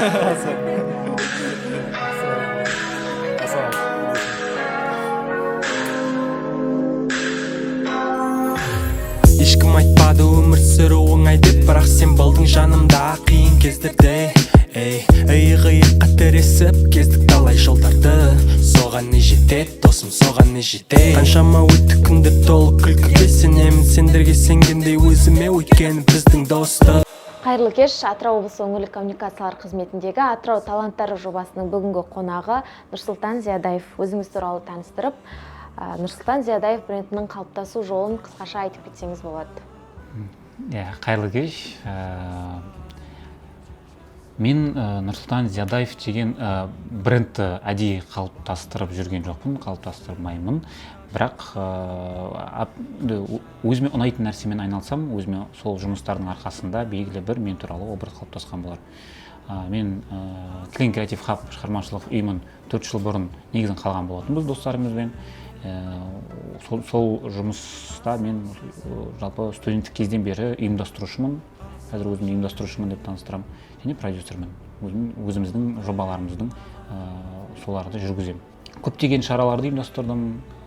Ешкім айтпады өмір сүру оңай деп, бірақ сен болдың жанымда қиын кездерде. Иық-иыққа тіресіп кездік талай жолдарды. Соған не жетеді досым, соған не жетеді. Қаншама өтті күндер толы күлкіге, сенемін сендерге сенгендей өзіме, өйткені біздің достық. Қайырлы кеш. Атырау облысы өңірлік коммуникациялар қызметіндегі Атырау таланттары жобасының бүгінгі қонағы Нұрсұлтан Зиядаев. Өзіңіз туралы таныстырып, Нұрсұлтан Зиядаев брендінің қалыптасу жолын қысқаша айтып кетсеңіз болады. Қайырлы кеш. Мен Нұрсұлтан Зиядаев деген брендті әдейі қалыптастырып жүрген жоқпын, қалыптастырмаймын. Бірақ өзіме ұнайтын нәрсемен айналсам, өзіме сол жұмыстардың арқасында белгілі бір мен туралы образ қалыптасқан болар. Мен Clean Creative Hub шығармашылық ұйымын 4 жыл бұрын негізін қалған болатынбыз достарымызбен. Сол жұмыста мен жалпы студенттік кезден бері ұйымдастырушымын. Қазір өзімді ұйымдастырушымын деп таныстырамын, және продюсермін. Өзіміздің жобаларымыздың соларды жүргіземін. Көптеген шараларды ұйымдастырдым.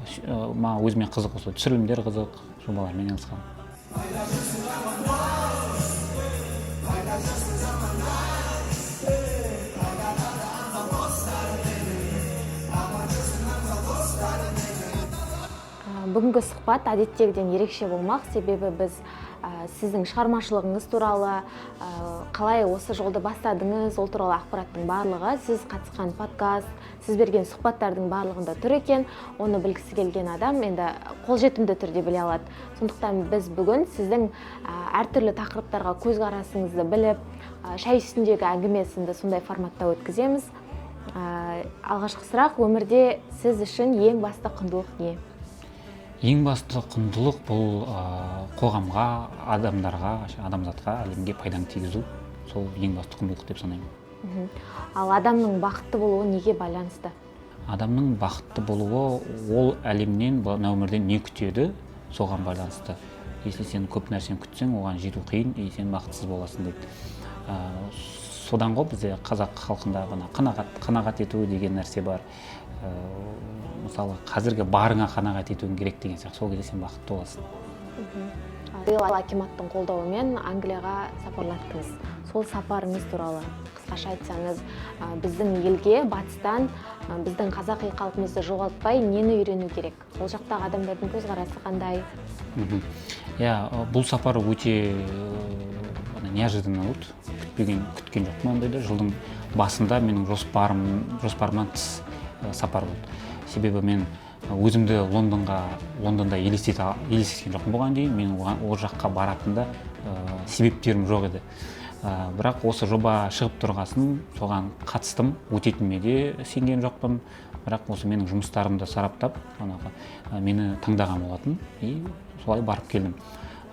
Өзіме қызық осы түсірілімдер қызық, жобалармен айналысқанмын. Бүгінгі сұхбат әдеттегіден ерекше болмақ, себебі біз сіздің шығармашылығыңыз туралы, қалай осы жолды бастадыңыз, ол туралы ақпараттың барлығы, сіз қатысқан подкаст, сіз берген сұхбаттардың барлығында тұр екен. Оны білгісі келген адам енді қолжетімді түрде біле алады. Сондықтан біз бүгін сіздің әртүрлі тақырыптарға көзқарасыңызды біліп, шай үстіндегі әңгіме сынды сондай форматта өткіземіз. Алғашқы сұрақ, өмірде сіз үшін ең басты құндылық не? Ең басты құндылық бұл қоғамға, адамдарға, адамзатқа, әлемге пайданы тигізу. Сол ең басты құндылық деп санаймын. Ал адамның бақытты болуы неге байланысты? Адамның бақытты болуы ол әлемнен, мына өмірден не күтеді, соған байланысты. Если сен көп нәрсені күтсең, оған жету қиын, сен бақытсыз боласың дейді. Содан ғой бізде қазақ халқында қанағат ету деген нәрсе бар. Мысалы, қазіргі барыңа қанағат етуің керек деген сияқты, сол кезде сен бақытты боласың. Биыл акиматтың қолдауымен Англияға сапарлаттыңыз. Сол сапарыңыз туралы қысқаша айтсаңыз, біздің елге батыстан біздің қазақи қалпымызды жоғалтпай нені үйрену керек? Ол жақтағы адамдардың көзқарасы қандай? Бұл сапар өте неожиданно болды. Күткен жоқпын ондайды. Жылдың басында менің жоспарымнан тыс сапар болды. Себебі мен өзімді Лондонда елестеткен жоқпын болған дейін. Мен ол жаққа баратында себептерім жоқ еді. Бірақ осы жоба шығып тұрғасын, соған қатыстым, өтетініме де сенген жоқпын. Бірақ осы менің жұмыстарымды сараптап, мені таңдаған болатын, солай барып келдім.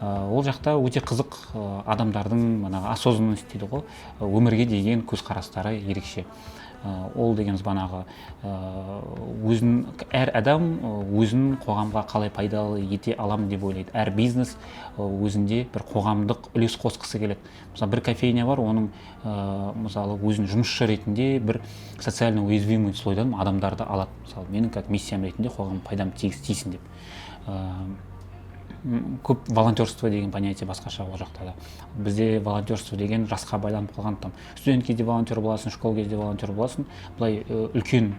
Ол жақта өте қызық адамдардың осознанность дейді ғой, өмірге деген көзқарастары ерекше. Ол дегеніміз әр адам өзін қоғамға қалай пайдалы ете аламын деп ойлайды. Әр бизнес өзінде бір қоғамдық үлес қосқысы келеді. Мысалы, бір кофейня бар, оның мысалы өзін жұмысшы ретінде бір социально уязвимый слойдан адамдарды алады. Мысалы, менің как миссиям ретінде қоғам пайдам тисін деп. Көп волонтерство деген понятие басқаша ол жақта да. Бізде волонтерство деген жасқа байланып қалған. Студент кезде волонтер боласың, школ кезде волонтер боласың. Бұлай үлкен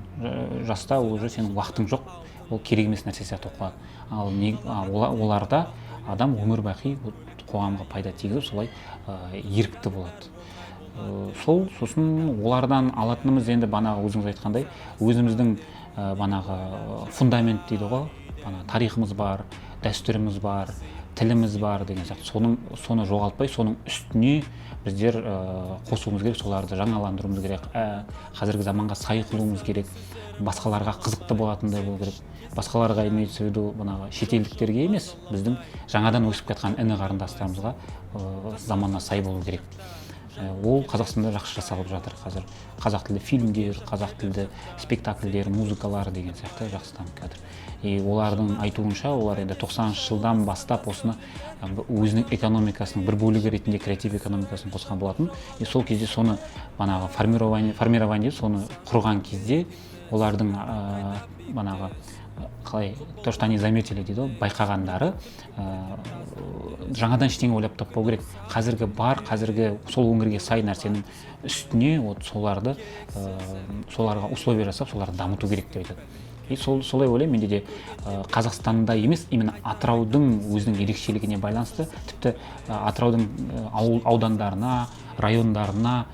жаста уже сенің уақытың жоқ, ол керек емес нәрсе сияқты оқылады. Ал оларда адам өмір бақи қоғамға пайда тигізіп, солай ерікті болады. Сосын олардан алатынымыз енді өзіңіз айтқандай, өзіміздің фундамент дейді ғой, тарихымыз бар, дәстүріміз бар, тіліміз бар деген сияқты. Соны жоғалтпай, соның үстіне біздер қосуымыз керек, соларды жаңаландыруымыз керек, қазіргі заманға сай қылуымыз керек, басқаларға қызықты болатындай болу керек. Басқаларға имеется в виду шетелдіктерге емес, біздің жаңадан өсіп кеткен іні қарындастарымызға заманына сай болу керек. ол Қазақстанда жақсы жасалып жатыр қазір. Қазақ тілді фильмдер, қазақ тілді спектакльдер, музыкалар деген сияқты жақсы дамып жатыр. И олардың айтуынша, олар енді 90-шы жылдан бастап осыны өзінің экономикасының бір бөлігі ретінде креатив экономикасын қосқан болатын. И сол кезде соны манағы формирование соны құрған кезде олардың манағы қалай, то, что они заметили дейді, байқағандары жаңадан ештеңе ойлап таппау керек. Қазіргі сол өңірге сай нәрсенің үстіне соларға условия жасап, соларды дамыту керек деп айтады. И солай ойлаймын, менде де Қазақстанда емес, именно Атыраудың өзінің ерекшелігіне байланысты, тіпті Атыраудың аудандарына, райондарына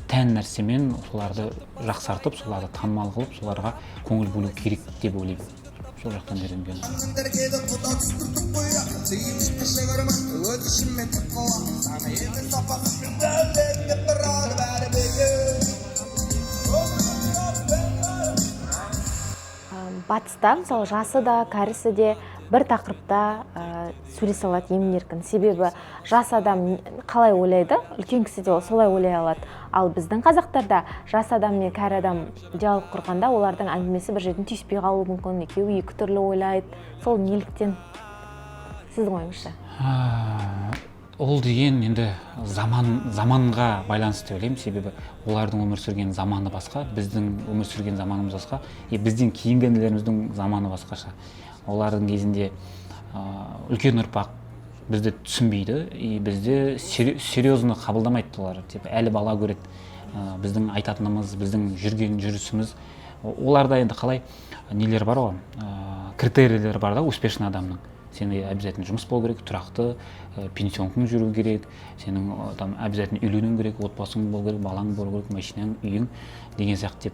тән нәрсемен соларды жақсартып, соларды танымал қылып, соларға көңіл бөлу керек деп ойлаймын. Сол жақтан үйренген. Батыста, мысалы, жасы да, кәрісі де бір тақырыпта сөйлесе алады емін-еркін. Себебі жас адам қалай ойлайды, үлкен кісі де солай ойлай алады. Ал біздің қазақтарда жас адам мен кәрі адам диалог құрғанда олардың әңгімесі бір жерден түйіспей қалуы мүмкін, екеуі екі түрлі ойлайды. Сол неліктен сіздің ойыңызша? Ол деген енді заманға байланысты ойлаймын, себебі олардың өмір сүрген заманы басқа, біздің өмір сүрген заманымыз басқа, бізден кейінгі інілеріміздің заманы басқаша. Олардың кезінде үлкен ұрпақ бізді түсінбейді, бізді серьезно қабылдамайды олар, әлі бала көреді. Біздің айтатынымыз, біздің жүрген жүрісіміз, оларда енді қалай нелер бар ғой, критерийлер бар да, успешный адамның. Сенде обязательно жұмыс болу керек, тұрақты, пенсионкың жүру керек, сенің обязательно үйленуің керек, отбасың болу керек, балаң болу керек, машинаң, үйің деген сияқты,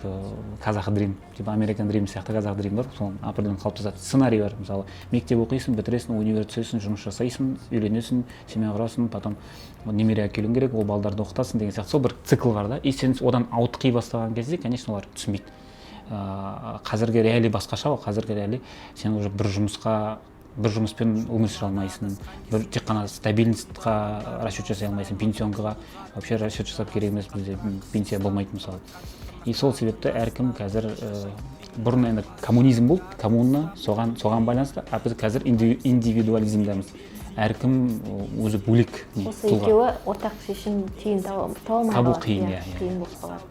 қазақ дрим, американ дрим сияқты қазақ дрим бар, сол определенно қалыптасады. Сценарий бар, мысалы, мектеп оқисың, бітіресің, универ түсесің, жұмыс жасайсың, үйленесің, семья құрасың, потом немере әкелуің керек, ол балдарды оқытасың деген сияқты. Сол бір цикл бар да, и сен одан ауытқи бастаған кезде, конечно, олар түсінбейді. Қазіргі реалий басқаша, қазіргі реалий сен уже бір жұмыспен өмір сүре алмайсың, тек қана стабильностьқа расчет жасай алмайсың, пенсионкаға вообще расчет жасап керек емес, бізде пенсия болмайды мысалы. И сол себепті әркім қазір бұрын енді коммунизм болды, коммуна соған байланысты, а біз қазір индивидуализмдеміз. Әркім өзі бөлек тұлға. Осы екеуі ортақ шешім түйін таба алмай қалады. Табу қиын, қиын болып қалады.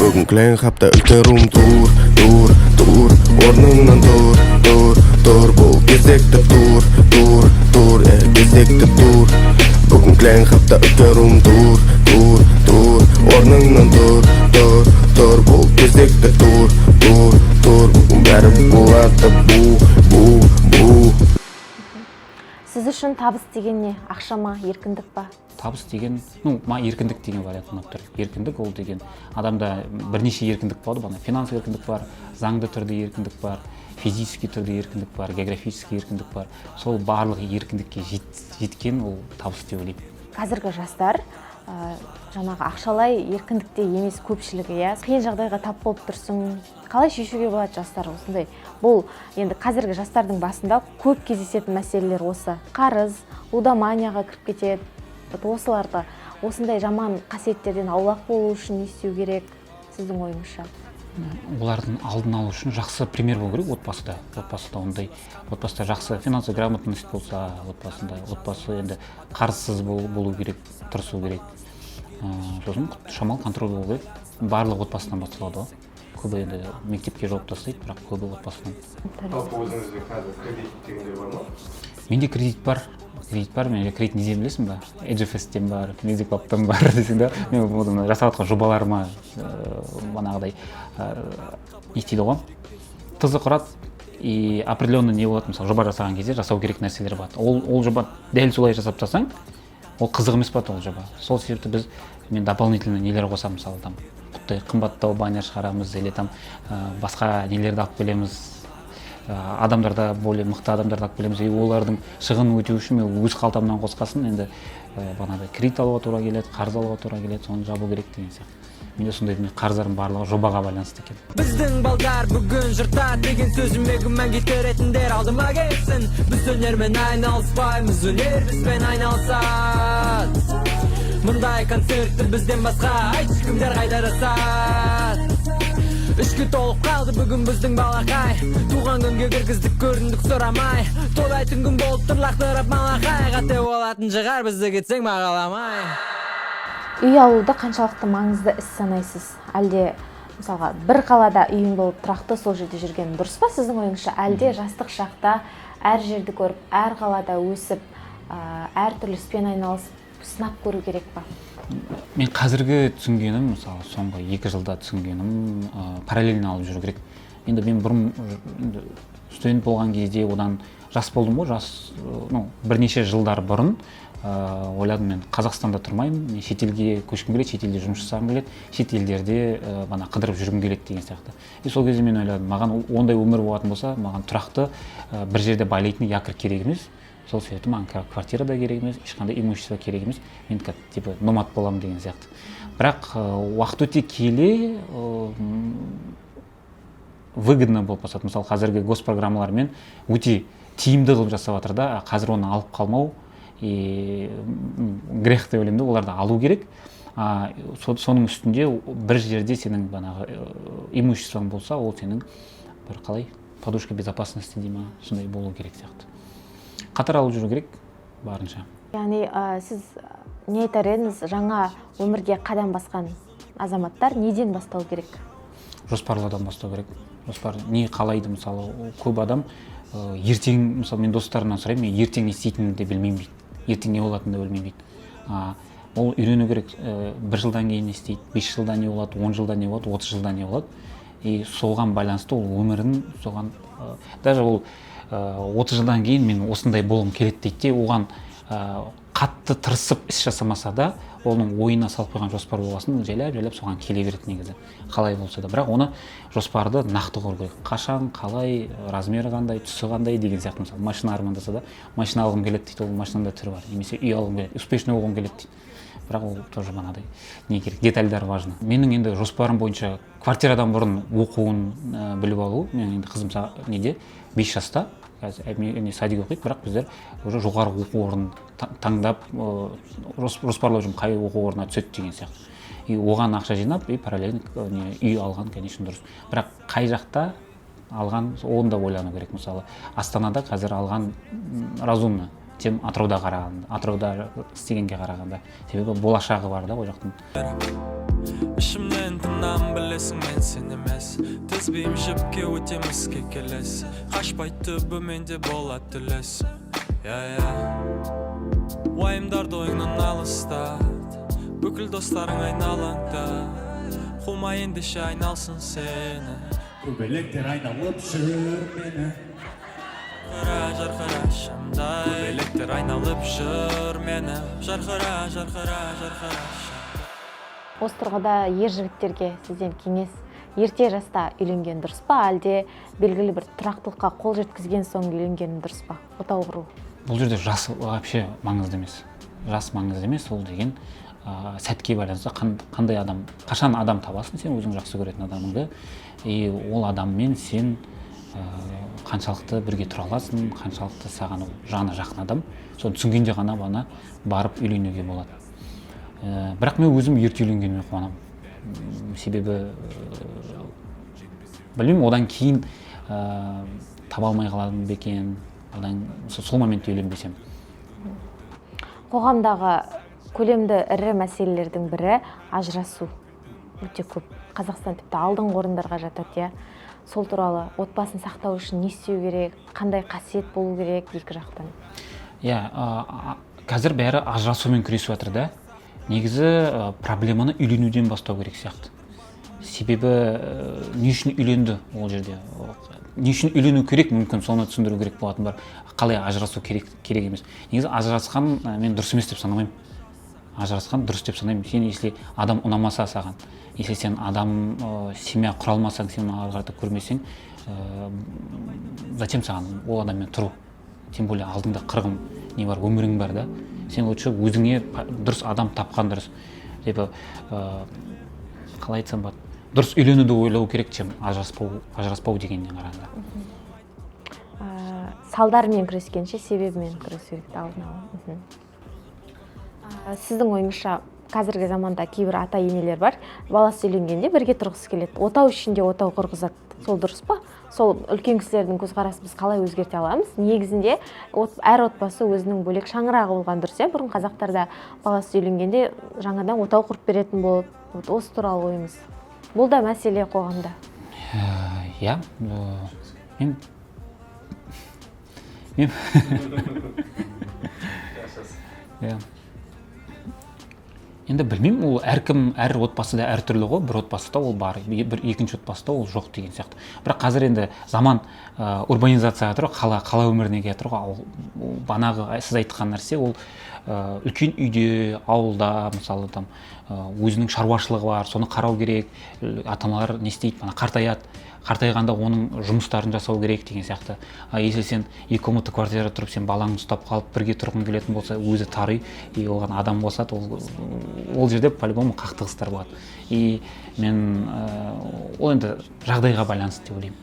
Бүгін кілең қапта үлкен рум тур, орныңнан тур, бұл кезекті тур, кезекті тур. Бүгін кілең қапта үлкен рум тур, орныңнан тур, бұл кезекті тур, бүгін бәрі болады бу. Сіз үшін табыс деген не? Ақша ма, еркіндік па? Табыс деген, еркіндік деген вариант ұнап тұр. Еркіндік ол деген адамда бірнеше еркіндік болады, финансовый еркіндік бар, заңды түрде еркіндік бар, физический түрде еркіндік бар, географический еркіндік бар. Сол барлық еркіндікке жеткен ол табыс деп ойлаймын. Қазіргі жастар жаңағы ақшалай еркіндікте емес көпшілігі, қиын жағдайға тап болып тұрсың. Қалай шешуге болады жастар осындай? Бұл енді қазіргі жастардың басында көп кездесетін мәселелер осы. Қарыз, лудоманияға кіріп кетеді. Осыларды, осындай жаман қасиеттерден аулақ болу үшін не істеу керек сіздің ойыңызша? Олардың алдын алу үшін жақсы пример болу керек отбасыда жақсы финансовый грамотность болса, отбасы енді қарызсыз болу керек, тұрсу керек. Сосын шамал контроль болу керек. Барлық отбасынан басталады. Көбі енді мектепке жауып тастайды, бірақ көбі отбасынан. Жалпы өзіңізде қазір кредит дегендер бар ма? Менде кредит бар, менде кредит неден білесің ба? Эджифесттен бар, Медиклабтан бар десең да, мен оны жасап жатқан жобаларыма манағыдай не істейді ғой, тызы құрады, и определенный не болады, мысалы жоба жасаған кезде жасау керек нәрселер болады. Ол жоба дәл солай жасап тастасаң, ол қызық емес болады ол жоба. Сол себепті мен дополнительно нелер қосамын, мысалы қымбаттау баннер шығарамыз, или басқа нелерді алып келеміз, адамдарда более мықты адамдарды алып келеміз, олардың шығынын өтеу үшін мен өз қалтамнан қосқасын енді бағанағыдай кредит алуға тура келеді, қарыз алуға тура келеді, соны жабу керек деген сияқты. Менде сондай қарыздардың барлығы жобаға байланысты екен. Біздің балдар бүгін жырта деген сөзіме күмән кетіретіндер алдыма келсін. Біз өнермен айналыспаймыз, өнер бізбен айналысады. Мұндай концертті бізден басқа ешкімдер қайтарасады. Ішкі толып қалды бүгін біздің балақай, туған күнге кіргіздік көріндік сұрамай, тойлайтын күн болып тұр лақтырып малақай, қате болатын шығар бізді кетсең бағаламай. Үй алуды қаншалықты маңызды іс санайсыз? Әлде мысалға бір қалада үйің болып тұрақты сол жерде жүрген дұрыс па сіздің ойыңызша? Әлде жастық шақта әр жерді көріп, әр қалада өсіп, әр түрлі іспен айналысып, сынап көру керек па? Мен қазіргі түсінгенім, мысалы соңғы 2 жылда түсінгенім, параллельно алып жүру керек. Енді мен бұрын студент болған кезде, одан жас болдым ғой, бірнеше жылдар бұрын ойладым, мен Қазақстанда тұрмаймын, мен шетелге көшкім келеді, шетелде жұмыс жасағым келеді, шетелдерде қыдырып жүргім келеді деген сияқты. Сол кезде мен ойладым, маған ондай өмір болатын болса, маған тұрақты бір жерде байлайтын якорь керек емес. Сол себепті маған квартира да керек емес, ешқандай имущество керек емес, мен типа номад боламын деген сияқты. Бірақ уақыт өте келе выгодно болып бастады. Мысалы қазіргі госпрограммалармен өте тиімді қылып жасап жатыр да, қазір оны алып қалмау грех деп ойлаймын да, оларды алу керек. Соның үстінде бір жерде сенің имуществоң болса, ол сенің бір қалай подушка безопасности дей ма, сондай болу керек сияқты. Қатар алып жүру керек барынша. Яғни сіз не айтар едіңіз, жаңа өмірге қадам басқан азаматтар неден бастау керек? Жоспарлаудан бастау керек. Жоспар не қалайды, мысалы көп адам ертең, мысалы мен достарымнан сұраймын, мен ертең не істейтінімді де білмеймін дейді. Ертең не болатынын да білмеймін дейді. Ол үйрену керек, 1 жылдан кейін не істейді, 5 жылда не болады, 10 жылда не болады, 30 жылда не болады. И соған байланысты ол өмірін соған, даже ол 30 жылдан кейін мен осындай болғым келеді дейді де, оған қатты тырысып іс жасамаса да, оның ойына салып қойған жоспар болғасын, жайлап соған келе береді негізі, қалай болса да. Бірақ оны жоспарды нақты құру керек. Қашан, қалай, размері қандай, түсі қандай деген сияқты. Мысалы машина армандаса да, машина алғым келеді дейді, ол машинада түрі бар. Немесе үй алғым келеді, успешный болғым келеді дейді. Бірақ ол тоже мынадай не керек, детальдар важны. Менің енді жоспарым бойынша квартирадан бұрын оқуын біліп алу. Мен енді қызым неде 5 жаста, қазір садик оқиды, бірақ біздер уже жоғары оқу орнын таңдап жоспарлау жүрмін, қай оқу орнына түседі деген сияқты. И оған ақша жинап, и параллельно үй алған, конечно, дұрыс. Бірақ қай жақта алған, оны да ойлану керек. Мысалы Астанада қазір алған разумно, тем Атырауда қарағанда, Атырауда істегенге қарағанда. Себебі болашағы бар да ол жақтың. Ішімнен тыңнан білесің, мен сен емес, тізбейім жіпке өтемізге келес, қашпай түбіменде болады түлес. Уайымдарды ойыңнан алыстат, бүкіл достарың айналаңда, қумай ендеше айналсын сені. Көбелектер айналып жүр мені, Жарқыра шамдай, көбелектер айналып жүр мені, жарқыра шамдай. Осы тұрғыда ер жігіттерге сізден кеңес, ерте жаста үйленген дұрыс па, әлде белгілі бір тұрақтылыққа қол жеткізген соң үйленген дұрыс па? Отау құру. Бұл жерде жас вообще маңызды емес. Жас маңызды емес, ол деген сәтке байланысты, қандай адам, қашан адам табасың сен өзің жақсы көретін адамыңды, и ол адаммен сен қаншалықты бірге тұра аласың, қаншалықты саған жаны жақын адам, соны түсінгенде ғана бана барып үйленуге болады. Бірақ мен өзім ерте үйленгеніме қуанамын. Себебі білмеймін, одан кейін таба алмай қаладым ба екен, сол моментте үйленбесем. Қоғамдағы көлемді ірі мәселелердің бірі ажырасу. Өте көп. Қазақстан тіпті алдыңғы орындарға жатады. Сол туралы отбасын сақтау үшін не істеу керек, қандай қасиет болу керек екі жақтан? Қазір бәрі ажырасумен күресіп жатыр да. Негізі проблеманы үйленуден бастау керек сияқты. Себебі не үшін үйленді ол жерде? Не үшін үйлену керек, мүмкін соны түсіндіру керек болатын бар. Қалай ажырасу керек емес. Негізі ажырасқан мен дұрыс емес деп санамаймын. Ажырасқан дұрыс деп санаймын. Сен если адам ұнамаса саған, если сен адам семья құра алмасаң, сен ары қарата көрмесең, зачем саған ол адаммен тұру, тем более алдыңда қырғын не бар, өмірің бар да, сен лучше өзіңе дұрыс адам тапқан дұрыс. Типа қалай айтсам болады, дұрыс үйленуді ойлау керек, чем ажыраспау дегеннен қарағанда. Салдарымен күрескенше себебімен күресу керек алдын ала. Сіздің ойыңызша қазіргі заманда кейбір ата енелер бар, баласы үйленгенде бірге тұрғысы келеді. Отау ішінде отау құрғызады. Сол дұрыс па? Сол үлкен кісілердің көзқарасын біз қалай өзгерте аламыз? Негізінде әр отбасы өзінің бөлек шаңырағы болған дұрыс, бұрын қазақтарда баласы үйленгенде жаңадан отау құрып беретін болып, осы туралы ойыңыз. Бұл да мәселе қоғамда. Иә, енді білмеймін, ол әр отбасыда әртүрлі ғой, бір отбасыда ол бар, бір екінші отбасыда ол жоқ деген сияқты. Бірақ қазір енді заман урбанизацияға тұр, қала өміріне келе тұр, банағы сіз айтқан нәрсе, ол үлкен үйде, ауылда, мысалы там өзінің шаруашылығы бар, соны қарау керек, ата-аналар не істейді, қартайғанда оның жұмыстарын жасау керек деген сияқты. Если сен 2 комната квартира тұрып, сен балаңды ұстап қалып, бірге тұрғың келетін болса, өзі тары үй, оған адам босады, ол жерде по-любому қақтығыстар болады. И мен ол енді жағдайға байланысты деп ойлаймын.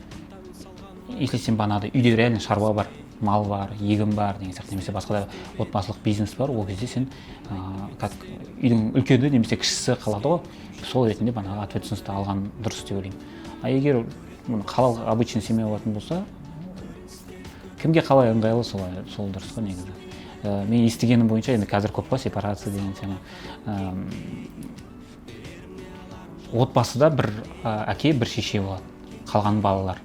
Если сен банағыдай үйде реально шаруа бар, мал бар, егін бар деген сияқты, немесе басқа да отбасылық бизнес бар, ол кезде сен үйдің үлкені немесе кішісі қалады ғой, сол ретінде банағы ответственностьті алған дұрыс деп ойлаймын. А егер қалалық обычный семья болатын болса, кімге қалай ыңғайлы, сол дұрыс қой негізі. Мен естігенім бойынша, енді қазір көп қой сепарация деген сені. Отбасыда бір әке, бір шеше болады, қалған балалар.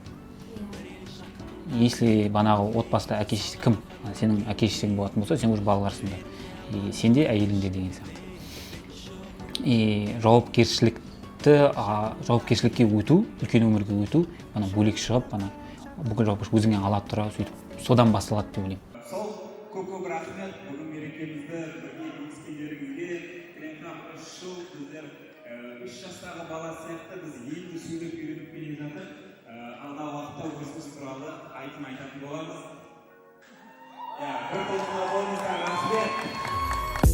Если банағы отбасыда әке шеше кім, сенің әке шешең болатын болса, сен уже балаларсың да. Сенде әйеліңде деген сияқты. И жауапкершілікке өту, үлкен өмірге өту, бөлек шығып, бүкіл жауапкершілік өзіңе ала тұра, сөйтіп содан басталады деп ойлаймын. Сол көп рахмет, бүгін мерекемізді бірге өткендеріңізге. Клемхан 3 жыл біздер 3 жастағы бала сияқты біз енді сөйлеп үйреніп келе жатыр. Алдағы уақытта өзіміз туралы айтатын боламыз. Бір толқына болыңыздар, рахмет.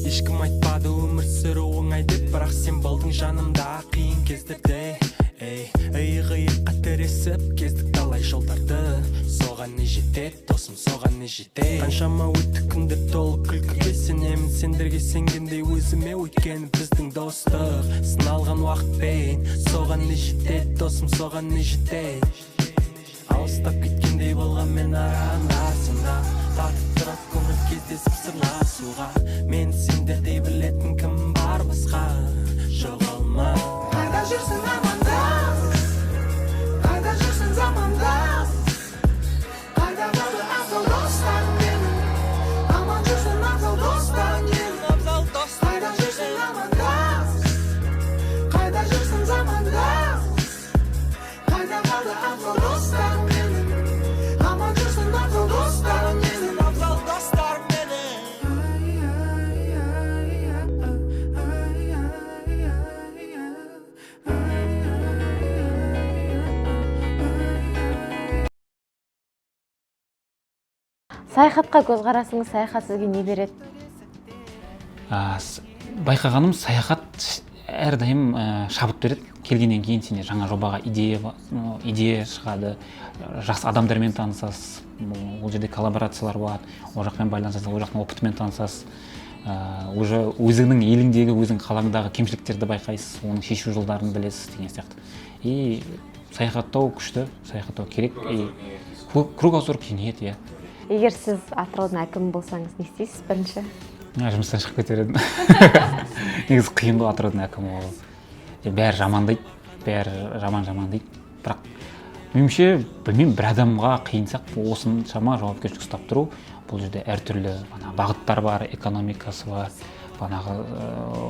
Ешкім айтпады өмір сүру оңай деп, бірақ сен болдың жанымда қиын кездерде. Иығы тіресіп кездік талай жолдарды, соған не жетеді досым, соған не жетеді. Қаншама өтті күндер толы күлкіге, сенемін сендерге сенгендей өзіме, өйткені біздің достық сыналған уақытпен, соған не жетеді досым, соған не жетеді. Алыстап кеткендей болған мен арасында, татып тұрып көңіл кездесіп сырласуға, мен сендердей білетін кім бар басқа, жоғалма. Қайда жүрсің амандас, қайда жүрсің замандас, қайда қалды асыл достар менің, аман жүрсің абзал достар менің. Қайда жүрсің амандас, қайда жүрсің замандас, қайда қалды абзал достар менің, аман жүрсің абзал достар менің, абзал достар менің. Саяхатқа көзқарасыңыз, саяхат сізге не береді? Байқағаным, саяхат әрдайым шабыт береді. Келгеннен кейін сенде жаңа жобаға идея шығады, жақсы адамдармен танысасыз, ол жерде коллаборациялар болады, ол жақпен байланысасыз, ол жақтың опытымен танысасыз, уже өзіңнің еліңдегі, өзің қалаңдағы кемшіліктерді байқайсыз, оның шешу жолдарын білесіз деген сияқты. И саяхаттау күшті, саяхаттау керек, и кругозор кеңейеді, иә. Егер сіз Атыраудың әкімі болсаңыз, не істейсіз бірінші? Жұмыстан шығып кетер едім. Негізі қиын ғой Атыраудың әкімі болу. Бәрі жамандайды, бәрі жаман дейді. Бірақ меніңше, білмеймін, бір адамға қиынсақ, осыншама жауапкершілік ұстап тұру, бұл жерде әртүрлі бағыттар бар, экономикасы бар,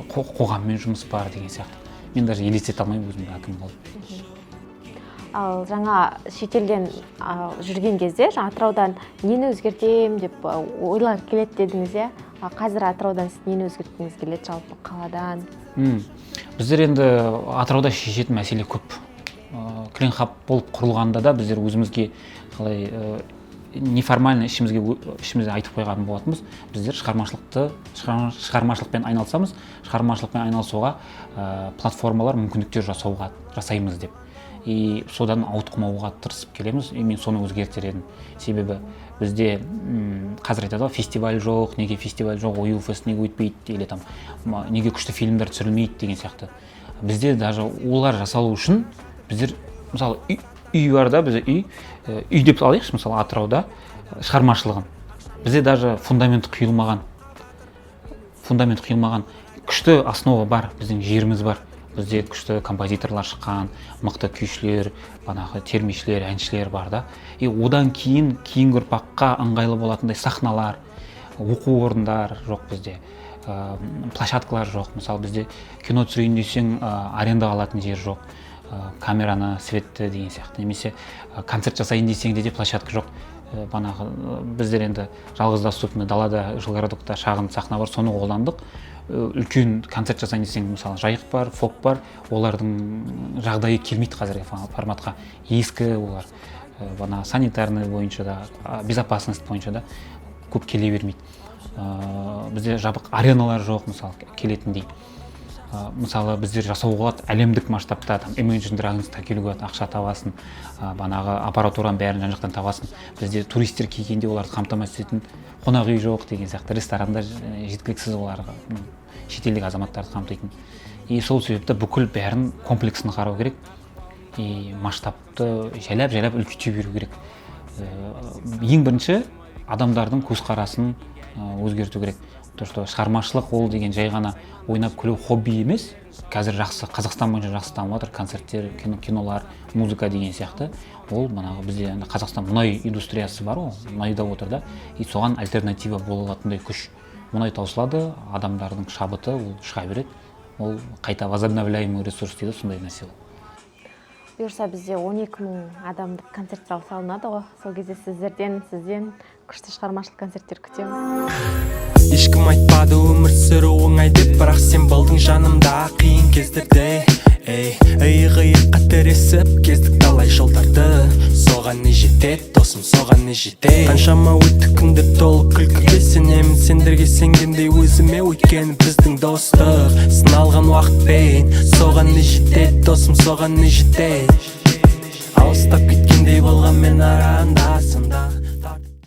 қоғаммен жұмыс бар деген сияқты. Мен даже елестете алмаймын өзімді әкім болып. Ал жаңа шетелден жүрген кезде, Атыраудан нені өзгертем деп ойлар келеді дедіңіз, иә? Қазір Атыраудан сіз нені өзгерткіңіз келеді жалпы қаладан? Біздер енді Атырауда шешетін мәселе көп. Клейнхаб болып құрылғанда да біздер өзімізге қалай неформально ішімізде айтып қойған болатынбыз. Біздер шығармашылықпен айналысамыз, шығармашылықпен айналысуға платформалар мүмкіндіктер жасаймыз деп. И содан ауытқымауға тырысып келеміз. Мен соны өзгертер едім. Себебі бізде қазір айтады ғой, фестиваль жоқ, неге фестиваль жоқ, OU-фест неге өтпейді, или там неге күшті фильмдер түсірілмейді деген сияқты. Бізде даже олар жасалу үшін біздер мысалы үй бар да, бізде үй деп алайықшы, мысалы Атырауда шығармашылығын. Бізде даже фундамент құйылмаған, күшті основа бар, біздің жеріміз бар. Бізде күшті композиторлар шыққан, мықты күйшілер, банағы термешілер, әншілер бар да. И одан кейінгі ұрпаққа ыңғайлы болатындай сахналар, оқу орындар жоқ бізде, площадкалар жоқ. Мысалы бізде кино түсірейін десең, арендаға алатын жер жоқ, камераны, светті деген сияқты. Немесе концерт жасайын десең де площадка жоқ. Банағы біздер енді жалғыз доступный далада Жилгородокта шағын сахна бар, соны қолдандық. Үлкен концерт жасайын десең, мысалы жайық бар, фок бар, олардың жағдайы келмейді қазіргі форматқа. Ескі олар бана санитарный бойынша да, безопасность бойынша да көп келе бермейді. Бізде жабық ареналар жоқ, мысалы келетіндей. Мысалы біздер жасауға болады әлемдік масштабта, там Imagine Dragons'та келуге ақша табасын, банағы аппаратураның бәрін жан-жақтан табасын. Бізде туристер келгенде оларды қамтамасыз ететін қонақ үй жоқ деген сияқты, ресторандар жеткіліксіз оларға, шетелдік азаматтарды қамтитын. И сол себепті бүкіл бәрін комплексін қарау керек. И масштабты жайлап үлкейте беру керек. Ең бірінші адамдардың көзқарасын өзгерту керек. То, что шығармашылық ол деген жай ғана ойнап күлу хобби емес. Қазір жақсы, Қазақстан бойынша жақсы дамып жатыр, концерттер, кинолар, музыка деген сияқты. Ол манағы бізде Қазақстан мұнай индустриясы бар ғой, мұнайда отыр да. И соған альтернатива болатындай күш. Мұнай таусылады, адамдардың шабыты ол шыға береді. Ол қайта возобновляемый ресурс дейді, сондай нәрсе ол. Бұйырса бізде 12.000 адамдық концерт зал салынады ғой. Сол кезде сізден күшті шығармашылық концерттер күтеміз. Ешкім айтпады өмір сүру оңай деп, бірақ сен болдың жанымда қиын кездерде. Иық-иыққа тіресіп кездік талай жолдарды. Соған не жетеді, досым, соған не жетеді. Қаншама өтті күндер толы күлкіге, сенемін сендерге сенгендей өзіме, өйткені біздің достық сыналған уақытпен. Соған не жетеді, досым, соған не жетеді. Алыстап кеткендей болған мен арандасында.